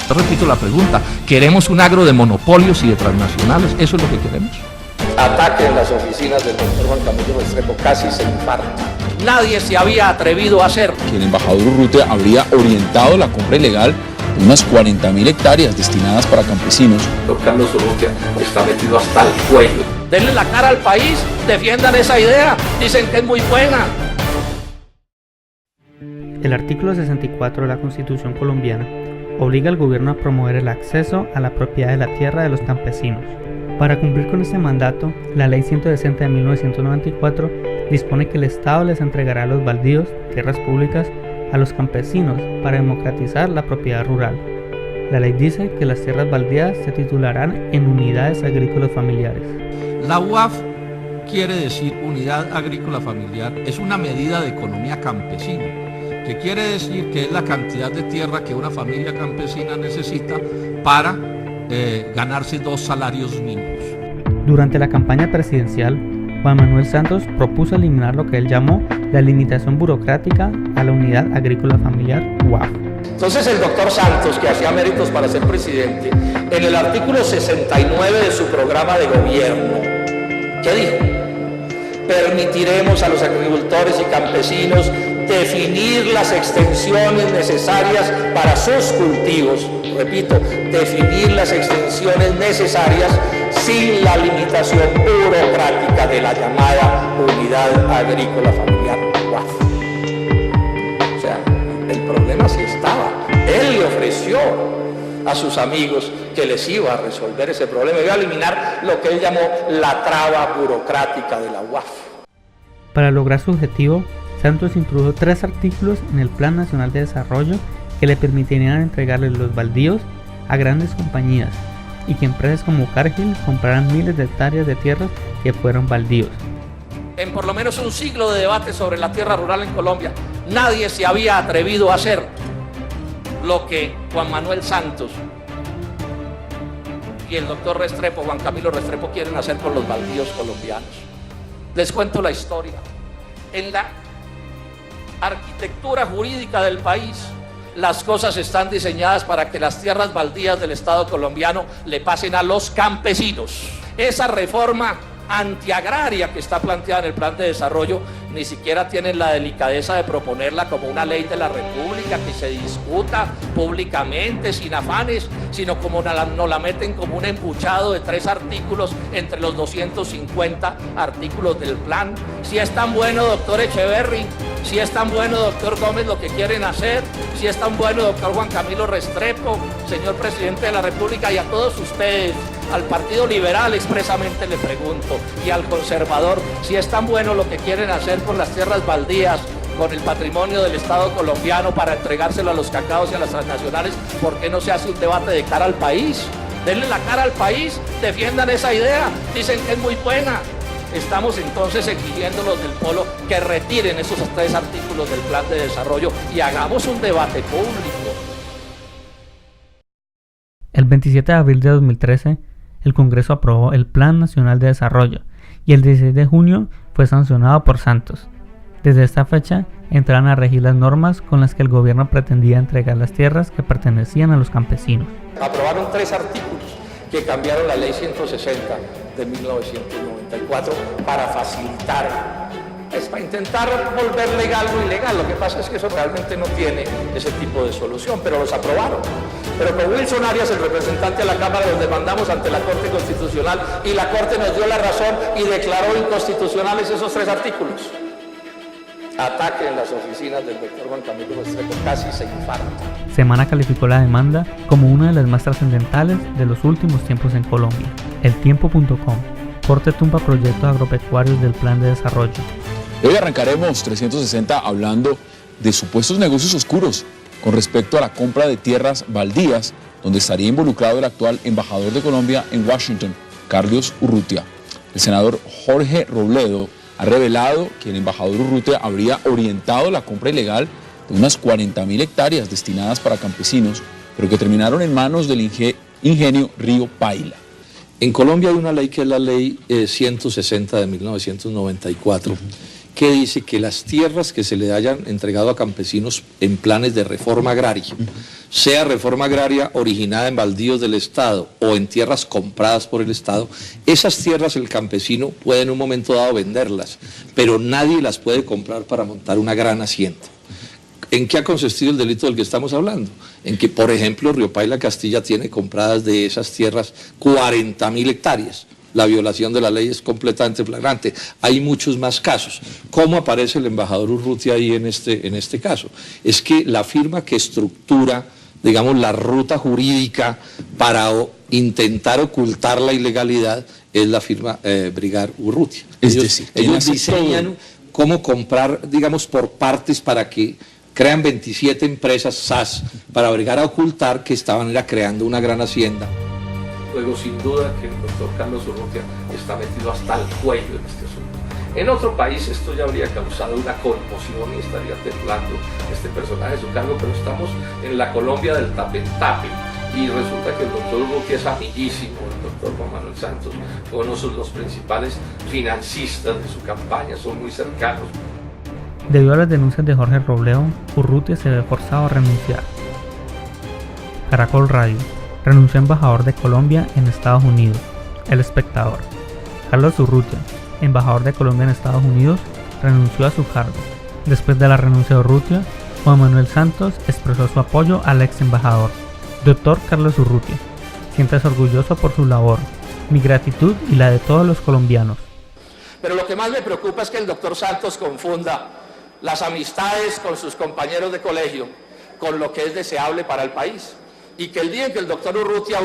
Repito la pregunta, ¿queremos un agro de monopolios y de transnacionales? ¿Eso es lo que queremos? Ataque en las oficinas del doctor Juan Camilo Restrepo, casi se infarta. Nadie se había atrevido a hacer. Que el embajador Urrutia habría orientado la compra ilegal de unas 40.000 hectáreas destinadas para campesinos. Doctor Carlos Urrutia está metido hasta el cuello. Denle la cara al país, defiendan esa idea, dicen que es muy buena. El artículo 64 de la Constitución colombiana obliga al gobierno a promover el acceso a la propiedad de la tierra de los campesinos. Para cumplir con este mandato, la Ley 160 de 1994 dispone que el Estado les entregará los baldíos, tierras públicas, a los campesinos para democratizar la propiedad rural. La ley dice que las tierras baldías se titularán en unidades agrícolas familiares. La UAF quiere decir Unidad Agrícola Familiar, es una medida de economía campesina, que quiere decir que es la cantidad de tierra que una familia campesina necesita para ganarse 2 salarios mínimos. Durante la campaña presidencial, Juan Manuel Santos propuso eliminar lo que él llamó la limitación burocrática a la Unidad Agrícola Familiar UAF. Entonces el doctor Santos, que hacía méritos para ser presidente, en el artículo 69 de su programa de gobierno, ¿qué dijo? Permitiremos a los agricultores y campesinos definir las extensiones necesarias para sus cultivos. Repito, definir las extensiones necesarias sin la limitación burocrática de la llamada Unidad Agrícola Familiar UAF. O sea, el problema sí estaba. Él le ofreció a sus amigos que les iba a resolver ese problema, iba a eliminar lo que él llamó la traba burocrática de la UAF. Para lograr su objetivo, Santos introdujo 3 artículos en el Plan Nacional de Desarrollo que le permitirían entregarle los baldíos a grandes compañías y que empresas como Cargill compraran miles de hectáreas de tierras que fueron baldíos. En por lo menos un siglo de debate sobre la tierra rural en Colombia, nadie se había atrevido a hacer lo que Juan Manuel Santos y el doctor Restrepo, Juan Camilo Restrepo, quieren hacer con los baldíos colombianos. Les cuento la historia. En la arquitectura jurídica del país, las cosas están diseñadas para que las tierras baldías del Estado colombiano le pasen a los campesinos. Esa reforma antiagraria que está planteada en el plan de desarrollo ni siquiera tienen la delicadeza de proponerla como una ley de la República que se discuta públicamente sin afanes, sino como nos la meten como un embuchado de 3 artículos entre los 250 artículos del plan. Si es tan bueno, doctor Echeverry, si es tan bueno, doctor Gómez, lo que quieren hacer, si es tan bueno, doctor Juan Camilo Restrepo, señor presidente de la República, y a todos ustedes, al Partido Liberal expresamente le pregunto, y al conservador, si es tan bueno lo que quieren hacer con las tierras baldías, con el patrimonio del Estado colombiano para entregárselo a los cacaos y a las transnacionales, ¿por qué no se hace un debate de cara al país? Denle la cara al país, defiendan esa idea, dicen que es muy buena. Estamos entonces exigiendo los del Polo que retiren esos 3 artículos del plan de desarrollo y hagamos un debate público. El 27 de abril de 2013, el Congreso aprobó el Plan Nacional de Desarrollo y el 16 de junio fue sancionado por Santos. Desde esta fecha entraron a regir las normas con las que el gobierno pretendía entregar las tierras que pertenecían a los campesinos. Aprobaron 3 artículos que cambiaron la ley 160 de 1994 para facilitar, es para intentar volver legal lo ilegal. Lo que pasa es que eso realmente no tiene ese tipo de solución, pero los aprobaron. Pero con Wilson Arias, el representante de la Cámara, los demandamos ante la Corte Constitucional y la Corte nos dio la razón y declaró inconstitucionales esos 3 artículos. Ataque en las oficinas del doctor Juan Camilo Restrepo, casi se infarta. Semana calificó la demanda como una de las más trascendentales de los últimos tiempos en Colombia. Eltiempo.com. Corte tumba proyectos agropecuarios del Plan de Desarrollo. Hoy arrancaremos 360 hablando de supuestos negocios oscuros con respecto a la compra de tierras baldías, donde estaría involucrado el actual embajador de Colombia en Washington, Carlos Urrutia. El senador Jorge Robledo ha revelado que el embajador Urrutia habría orientado la compra ilegal de unas 40.000 hectáreas destinadas para campesinos, pero que terminaron en manos del ingenio Río Paila. En Colombia hay una ley que es la ley 160 de 1994, que dice que las tierras que se le hayan entregado a campesinos en planes de reforma agraria, sea reforma agraria originada en baldíos del Estado o en tierras compradas por el Estado, esas tierras el campesino puede en un momento dado venderlas, pero nadie las puede comprar para montar una gran hacienda. ¿En qué ha consistido el delito del que estamos hablando? En que, por ejemplo, Riopaila Castilla tiene compradas de esas tierras 40.000 hectáreas. La violación de la ley es completamente flagrante. Hay muchos más casos. ¿Cómo aparece el embajador Urrutia ahí en este caso? Es que la firma que estructura, digamos, la ruta jurídica para intentar ocultar la ilegalidad es la firma Brigar Urrutia. Ellos diseñan cómo comprar, digamos, por partes para que crean 27 empresas SAS para obligar a ocultar que estaban creando una gran hacienda. Luego, sin duda que el doctor Carlos Urrutia está metido hasta el cuello en este asunto. En otro país esto ya habría causado una conmoción y estaría temblando este personaje de su cargo, pero estamos en la Colombia del tape-tape y resulta que el doctor Urrutia es amiguísimo del doctor Juan Manuel Santos, uno de los principales financistas de su campaña, son muy cercanos. Debido a las denuncias de Jorge Robledo, Urrutia se ve forzado a renunciar. Caracol Radio. Renunció a embajador de Colombia en Estados Unidos. El Espectador. Carlos Urrutia, embajador de Colombia en Estados Unidos, renunció a su cargo. Después de la renuncia de Urrutia, Juan Manuel Santos expresó su apoyo al ex embajador. Doctor Carlos Urrutia, siéntase orgulloso por su labor. Mi gratitud y la de todos los colombianos. Pero lo que más me preocupa es que el doctor Santos confunda las amistades con sus compañeros de colegio con lo que es deseable para el país. Y que el día en que el doctor Urrutia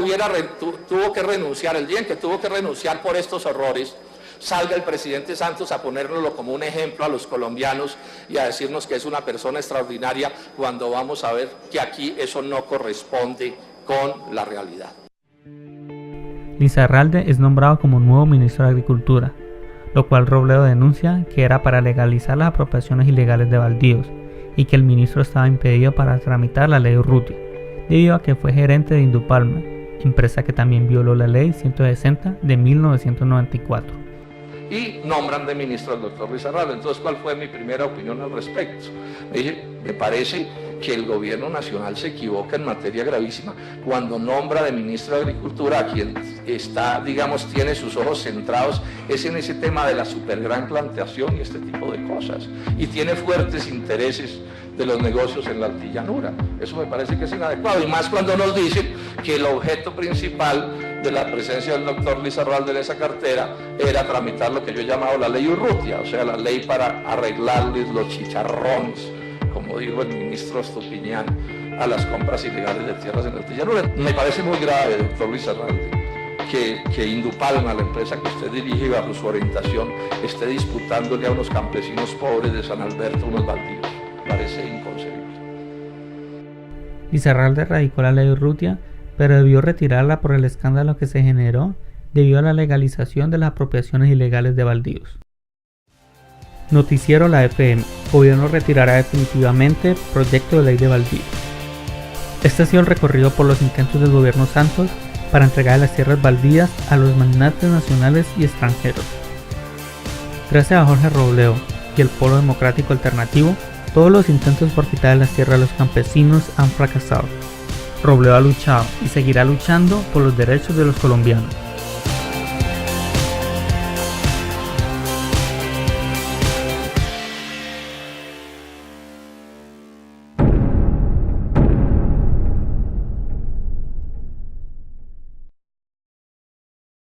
tuvo que renunciar, el día en que tuvo que renunciar por estos horrores, salga el presidente Santos a ponérnoslo como un ejemplo a los colombianos y a decirnos que es una persona extraordinaria, cuando vamos a ver que aquí eso no corresponde con la realidad. Lizarralde es nombrado como nuevo ministro de Agricultura, lo cual Robledo denuncia que era para legalizar las apropiaciones ilegales de baldíos y que el ministro estaba impedido para tramitar la ley Urrutia, debido a que fue gerente de Indupalma, empresa que también violó la ley 160 de 1994. Y nombran de ministro al doctor Lizarralde. Entonces, ¿cuál fue mi primera opinión al respecto? Me parece que el gobierno nacional se equivoca en materia gravísima cuando nombra de ministro de Agricultura a quien está, digamos, tiene sus ojos centrados es en ese tema de la supergran plantación y este tipo de cosas. Y tiene fuertes intereses de los negocios en la altillanura. Eso me parece que es inadecuado, y más cuando nos dicen que el objeto principal de la presencia del doctor Lizarralde en esa cartera era tramitar lo que yo he llamado la ley Urrutia, o sea, la ley para arreglarles los chicharrones, como dijo el ministro Estupiñán, a las compras ilegales de tierras en la altillanura. Me parece muy grave, doctor Lizarralde, que Indupalma, la empresa que usted dirige bajo su orientación, esté disputándole a unos campesinos pobres de San Alberto unos baldíos. Parece inconcebible. Lizarralde radicó la ley Urrutia, pero debió retirarla por el escándalo que se generó debido a la legalización de las apropiaciones ilegales de baldíos. Noticiero La FM. Gobierno retirará definitivamente proyecto de ley de baldíos. Este ha sido el recorrido por los intentos del gobierno Santos para entregar las tierras baldías a los magnates nacionales y extranjeros. Gracias a Jorge Robledo y el Polo Democrático Alternativo, todos los intentos por quitar las tierras a los campesinos han fracasado. Robledo ha luchado y seguirá luchando por los derechos de los colombianos.